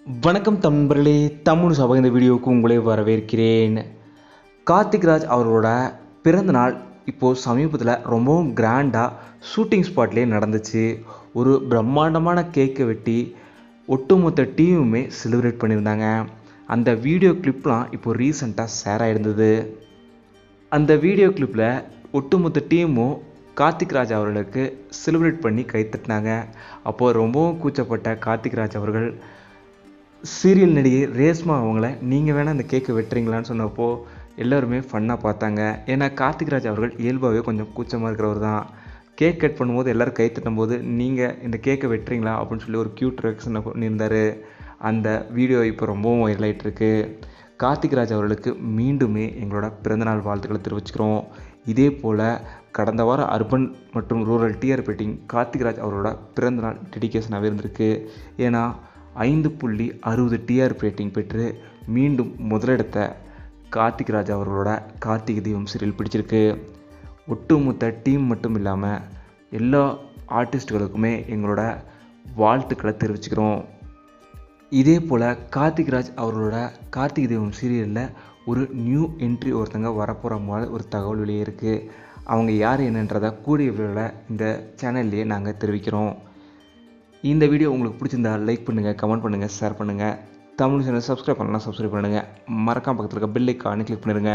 வணக்கம் நண்பர்களே, தமிழ் சபை இந்த வீடியோவுக்கு உங்களை வரவேற்கிறேன். கார்த்திக் ராஜ் அவர்களோட பிறந்தநாள் இப்போது சமீபத்தில் ரொம்பவும் கிராண்டாக ஷூட்டிங் ஸ்பாட்லேயே நடந்துச்சு. ஒரு பிரம்மாண்டமான கேக்கை வெட்டி ஒட்டுமொத்த டீமுமே செலிப்ரேட் பண்ணியிருந்தாங்க. அந்த வீடியோ கிளிப்லாம் இப்போது ரீசெண்டாக ஷேர் ஆகிருந்தது. அந்த வீடியோ கிளிப்பில் ஒட்டுமொத்த டீமும் கார்த்திக் ராஜ் அவர்களுக்கு செலிப்ரேட் பண்ணி கைத்தட்டினாங்க. அப்போது ரொம்பவும் கூச்சப்பட்ட கார்த்திக் ராஜ் அவர்கள் சீரியல் நடிகை ரேஷ்மா அவங்கள நீங்கள் வேணால் அந்த கேக்கை வெட்டுறீங்களான்னு சொன்னப்போ எல்லோருமே ஃபன்னாக பார்த்தாங்க. ஏன்னா கார்த்திக் ராஜ் அவர்கள் இயல்பாகவே கொஞ்சம் கூச்சமாக இருக்கிறவர் தான். கேக் கட் பண்ணும்போது எல்லோரும் கை தட்டும்போது நீங்கள் இந்த கேக்கை வெட்டுறீங்களா அப்படின்னு சொல்லி ஒரு க்யூட் ரியாக்ஷனை பண்ணியிருந்தார். அந்த வீடியோ இப்போ ரொம்பவும் வைரல் ஆகிட்டுருக்கு. கார்த்திக் ராஜ் அவர்களுக்கு மீண்டுமே எங்களோட பிறந்தநாள் வாழ்த்துக்களை தெரிவிச்சுக்கிறோம். இதே போல் கடந்த வாரம் அர்பன் மற்றும் rural TRP rating Karthik Raj அவரோட பிறந்தநாள் டெடிகேஷனாகவே இருந்திருக்கு. ஏன்னா 5.60 டிஆர்பி ரேட்டிங் பெற்று மீண்டும் முதலிடத்தை கார்த்திக் ராஜ் அவர்களோட கார்த்திகை தீபம் சீரியல் பிடிச்சிருக்கு. ஒட்டுமொத்த டீம் மட்டும் இல்லாமல் எல்லா ஆர்டிஸ்ட்டுகளுக்குமே எங்களோட வாழ்த்துக்களை தெரிவிச்சுக்கிறோம். இதே போல் கார்த்திக் ராஜ் அவர்களோட கார்த்திகை தீபம் சீரியலில் ஒரு நியூ என்ட்ரி ஒருத்தங்க வரப்போகிற மாதிரி ஒரு தகவல் வெளியே இருக்குது. அவங்க யார் என்னன்றதை கூடிய விரைவில் இந்த சேனல்லையே நாங்கள் தெரிவிக்கிறோம். இந்த வீடியோ உங்களுக்கு பிடிச்சிருந்தா லைக் பண்ணுங்கள், கமெண்ட் பண்ணுங்கள், ஷேர் பண்ணுங்கள். தமிழ் சேனல் சப்ஸ்கிரைப் பண்ணலாம், சப்ஸ்கிரைப் பண்ணுங்கள். மறக்காம பக்கத்தில் இருக்க பெல் ஐக்கானை கிளிக் பண்ணிடுங்க.